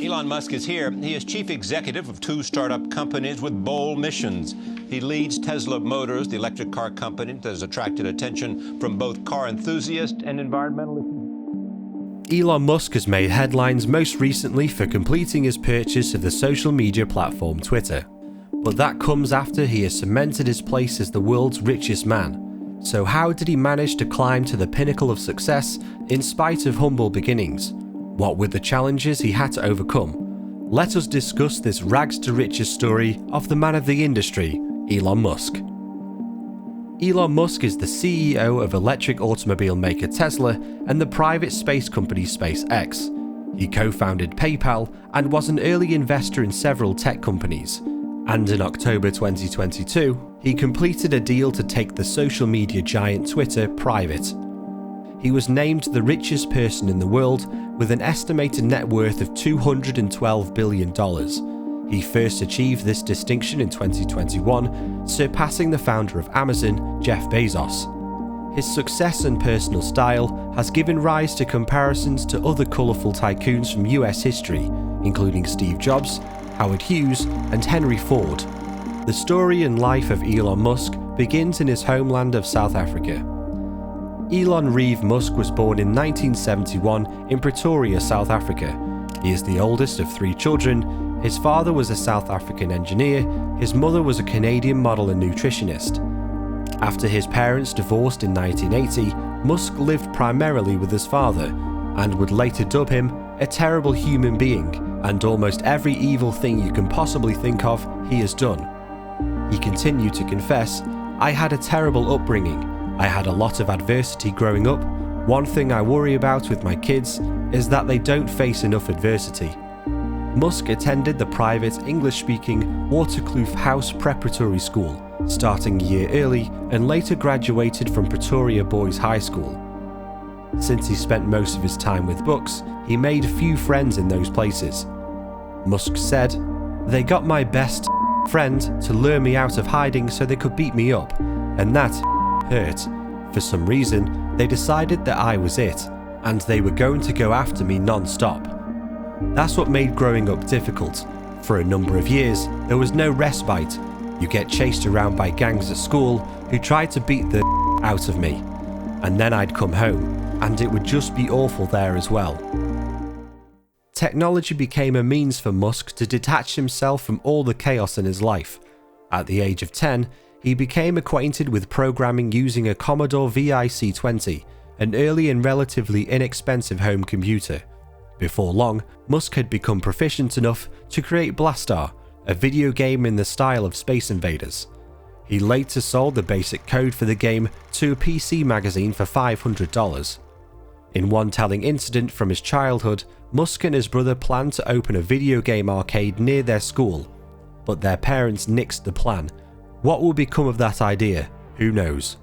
Elon Musk is here. He is chief executive of two startup companies with bold missions. He leads Tesla Motors, the electric car company that has attracted attention from both car enthusiasts and environmentalists. Elon Musk has made headlines most recently for completing his purchase of the social media platform Twitter. But that comes after he has cemented his place as the world's richest man. So how did he manage to climb to the pinnacle of success in spite of humble beginnings? What were the challenges he had to overcome? Let us discuss this rags to riches story of the man of the industry, Elon Musk. Elon Musk is the CEO of electric automobile maker Tesla and the private space company SpaceX. He co-founded PayPal and was an early investor in several tech companies. And in October 2022, he completed a deal to take the social media giant Twitter private. He was named the richest person in the world with an estimated net worth of $212 billion. He first achieved this distinction in 2021, surpassing the founder of Amazon, Jeff Bezos. His success and personal style has given rise to comparisons to other colourful tycoons from US history, including Steve Jobs, Howard Hughes, and Henry Ford. The story and life of Elon Musk begins in his homeland of South Africa. Elon Reeve Musk was born in 1971 in Pretoria, South Africa. He is the oldest of three children. His father was a South African engineer. His mother was a Canadian model and nutritionist. After his parents divorced in 1980, Musk lived primarily with his father and would later dub him a terrible human being, and almost every evil thing you can possibly think of, he has done. He continued to confess, "I had a terrible upbringing. I had a lot of adversity growing up. One thing I worry about with my kids is that they don't face enough adversity." Musk attended the private English-speaking Waterkloof House Preparatory School, starting a year early, and later graduated from Pretoria Boys High School. Since he spent most of his time with books, he made few friends in those places. Musk said, "They got my best friend to lure me out of hiding so they could beat me up, and that hurt. For some reason, they decided that I was it, and they were going to go after me non-stop." That's what made growing up difficult. For a number of years, there was no respite. You get chased around by gangs at school who tried to beat the out of me. And then I'd come home, and it would just be awful there as well. Technology became a means for Musk to detach himself from all the chaos in his life. At the age of 10, he became acquainted with programming using a Commodore VIC-20, an early and relatively inexpensive home computer. Before long, Musk had become proficient enough to create Blastar, a video game in the style of Space Invaders. He later sold the basic code for the game to a PC magazine for $500. In one telling incident from his childhood, Musk and his brother planned to open a video game arcade near their school, but their parents nixed the plan. What will become of that idea? Who knows?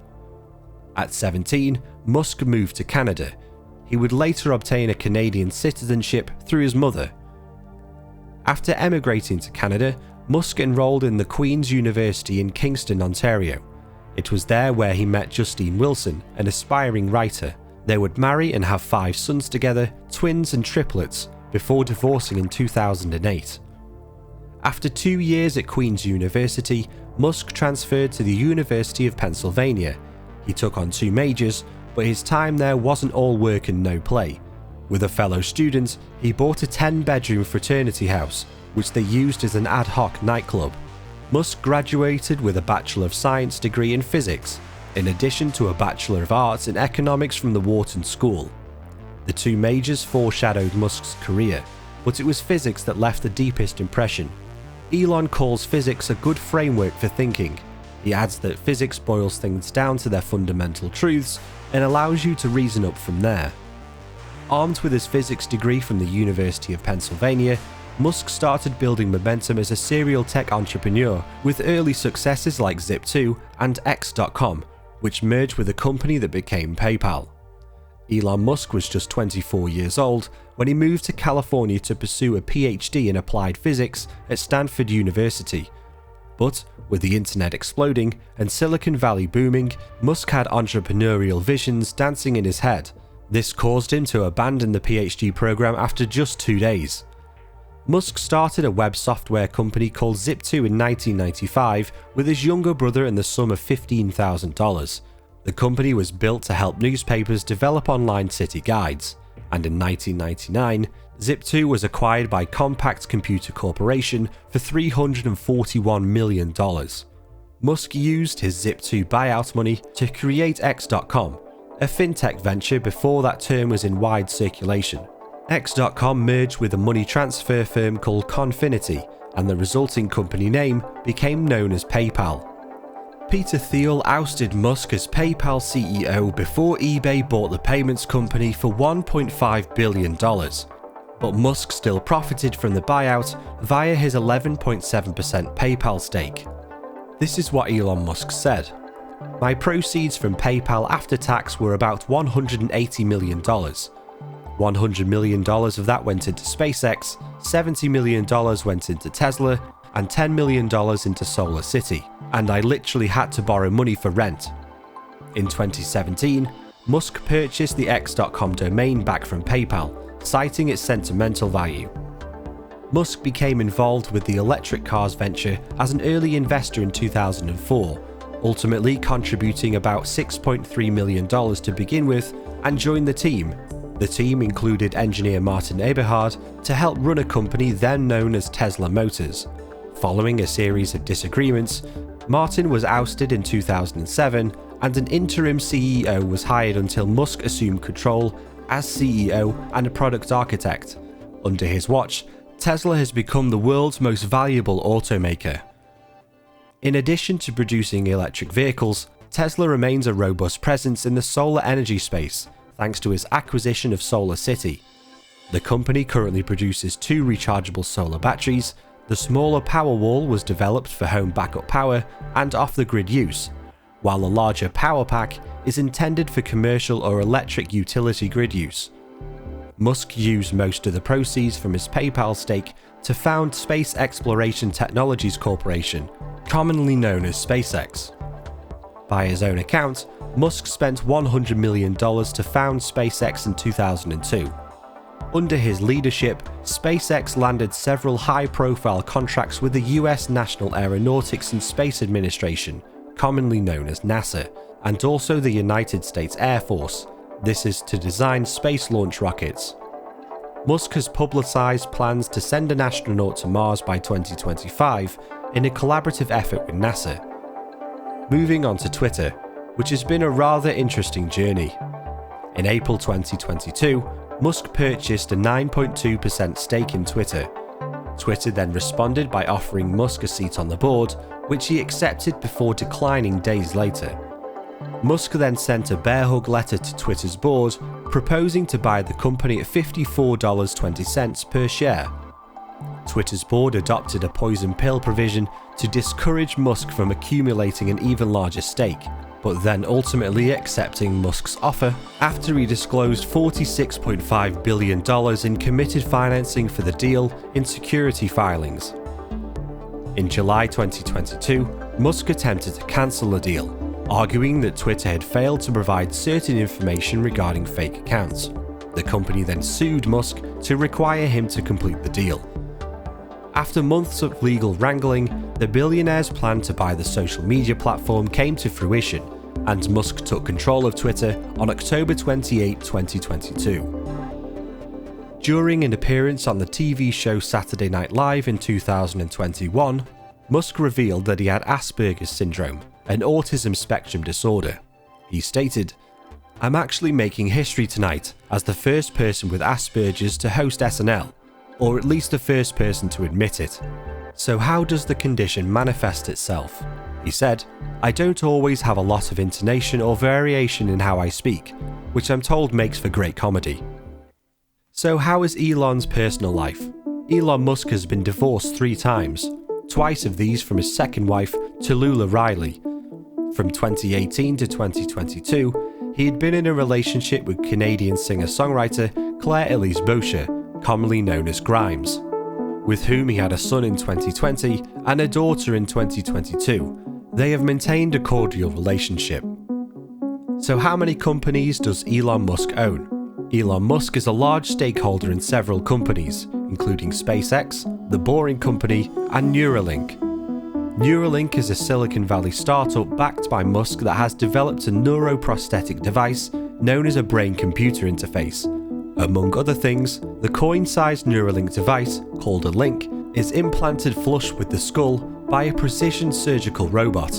At 17, Musk moved to Canada. He would later obtain a Canadian citizenship through his mother. After emigrating to Canada, Musk enrolled in the Queen's University in Kingston, Ontario. It was there where he met Justine Wilson, an aspiring writer. They would marry and have 5 sons together, twins and triplets, before divorcing in 2008. After 2 years at Queen's University, Musk transferred to the University of Pennsylvania. He took on 2 majors, but his time there wasn't all work and no play. With a fellow student, he bought a 10-bedroom fraternity house, which they used as an ad hoc nightclub. Musk graduated with a Bachelor of Science degree in physics, in addition to a Bachelor of Arts in economics from the Wharton School. The 2 majors foreshadowed Musk's career, but it was physics that left the deepest impression. Elon calls physics a good framework for thinking. He adds that physics boils things down to their fundamental truths and allows you to reason up from there. Armed with his physics degree from the University of Pennsylvania, Musk started building momentum as a serial tech entrepreneur with early successes like Zip2 and X.com, which merged with a company that became PayPal. Elon Musk was just 24 years old when he moved to California to pursue a PhD in applied physics at Stanford University. But with the internet exploding and Silicon Valley booming, Musk had entrepreneurial visions dancing in his head. This caused him to abandon the PhD program after just 2 days. Musk started a web software company called Zip2 in 1995 with his younger brother and the sum of $15,000. The company was built to help newspapers develop online city guides, and in 1999, Zip2 was acquired by Compaq Computer Corporation for $341 million. Musk used his Zip2 buyout money to create X.com, a fintech venture before that term was in wide circulation. X.com merged with a money transfer firm called Confinity, and the resulting company name became known as PayPal. Peter Thiel ousted Musk as PayPal CEO before eBay bought the payments company for $1.5 billion. But Musk still profited from the buyout via his 11.7% PayPal stake. This is what Elon Musk said. "My proceeds from PayPal after tax were about $180 million. $100 million of that went into SpaceX, $70 million went into Tesla, and $10 million into Solar City, and I literally had to borrow money for rent." In 2017, Musk purchased the X.com domain back from PayPal, citing its sentimental value. Musk became involved with the electric cars venture as an early investor in 2004, ultimately contributing about $6.3 million to begin with, and joined the team. The team included engineer Martin Eberhard to help run a company then known as Tesla Motors. Following a series of disagreements, Martin was ousted in 2007 and an interim CEO was hired until Musk assumed control as CEO and a product architect. Under his watch, Tesla has become the world's most valuable automaker. In addition to producing electric vehicles, Tesla remains a robust presence in the solar energy space, thanks to its acquisition of Solar City. The company currently produces 2 rechargeable solar batteries. The smaller Powerwall was developed for home backup power and off-the-grid use, while the larger Power Pack is intended for commercial or electric utility grid use. Musk used most of the proceeds from his PayPal stake to found Space Exploration Technologies Corporation, commonly known as SpaceX. By his own account, Musk spent $100 million to found SpaceX in 2002. Under his leadership, SpaceX landed several high-profile contracts with the US National Aeronautics and Space Administration, commonly known as NASA, and also the United States Air Force. This is to design space launch rockets. Musk has publicized plans to send an astronaut to Mars by 2025 in a collaborative effort with NASA. Moving on to Twitter, which has been a rather interesting journey. In April 2022, Musk purchased a 9.2% stake in Twitter. Twitter then responded by offering Musk a seat on the board, which he accepted before declining days later. Musk then sent a bear hug letter to Twitter's board, proposing to buy the company at $54.20 per share. Twitter's board adopted a poison pill provision to discourage Musk from accumulating an even larger stake, but then ultimately accepting Musk's offer after he disclosed $46.5 billion in committed financing for the deal in security filings. In July 2022, Musk attempted to cancel the deal, arguing that Twitter had failed to provide certain information regarding fake accounts. The company then sued Musk to require him to complete the deal. After months of legal wrangling, the billionaire's plan to buy the social media platform came to fruition, and Musk took control of Twitter on October 28, 2022. During an appearance on the TV show Saturday Night Live in 2021, Musk revealed that he had Asperger's syndrome, an autism spectrum disorder. He stated, "I'm actually making history tonight as the first person with Asperger's to host SNL, or at least the first person to admit it. So how does the condition manifest itself?" He said, "I don't always have a lot of intonation or variation in how I speak, which I'm told makes for great comedy." So how is Elon's personal life? Elon Musk has been divorced 3 times, twice of these from his second wife, Tallulah Riley. From 2018 to 2022, he had been in a relationship with Canadian singer-songwriter Claire Elise Boucher, commonly known as Grimes, with whom he had a son in 2020 and a daughter in 2022. They have maintained a cordial relationship. So how many companies does Elon Musk own? Elon Musk is a large stakeholder in several companies, including SpaceX, The Boring Company, and Neuralink. Neuralink is a Silicon Valley startup backed by Musk that has developed a neuroprosthetic device known as a brain-computer interface. Among other things, the coin-sized Neuralink device, called a link, is implanted flush with the skull by a precision surgical robot.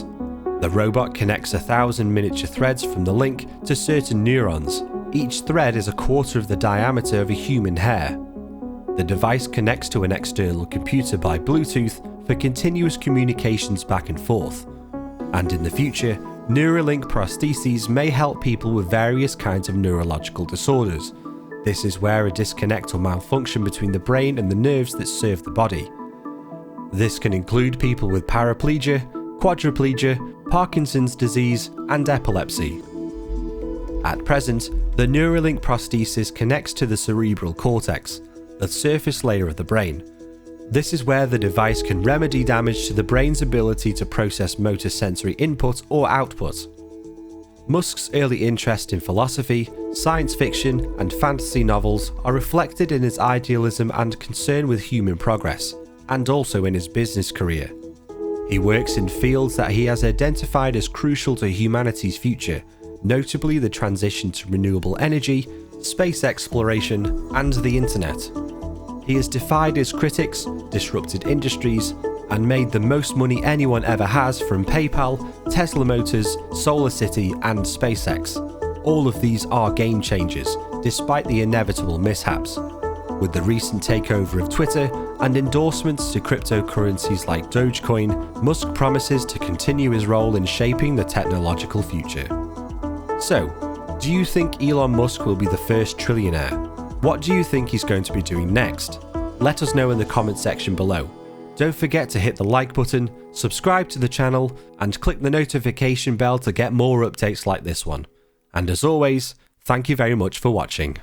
The robot connects 1,000 miniature threads from the link to certain neurons. Each thread is a quarter of the diameter of a human hair. The device connects to an external computer by Bluetooth for continuous communications back and forth. And in the future, Neuralink prostheses may help people with various kinds of neurological disorders. This is where a disconnect or malfunction between the brain and the nerves that serve the body. This can include people with paraplegia, quadriplegia, Parkinson's disease, and epilepsy. At present, the Neuralink prosthesis connects to the cerebral cortex, the surface layer of the brain. This is where the device can remedy damage to the brain's ability to process motor sensory input or output. Musk's early interest in philosophy, science fiction, and fantasy novels are reflected in his idealism and concern with human progress, and also in his business career. He works in fields that he has identified as crucial to humanity's future, notably the transition to renewable energy, space exploration, and the internet. He has defied his critics, disrupted industries, and made the most money anyone ever has from PayPal, Tesla Motors, SolarCity, and SpaceX. All of these are game changers, despite the inevitable mishaps. With the recent takeover of Twitter and endorsements to cryptocurrencies like Dogecoin, Musk promises to continue his role in shaping the technological future. So, do you think Elon Musk will be the first trillionaire? What do you think he's going to be doing next? Let us know in the comment section below. Don't forget to hit the like button, subscribe to the channel, and click the notification bell to get more updates like this one. And as always, thank you very much for watching.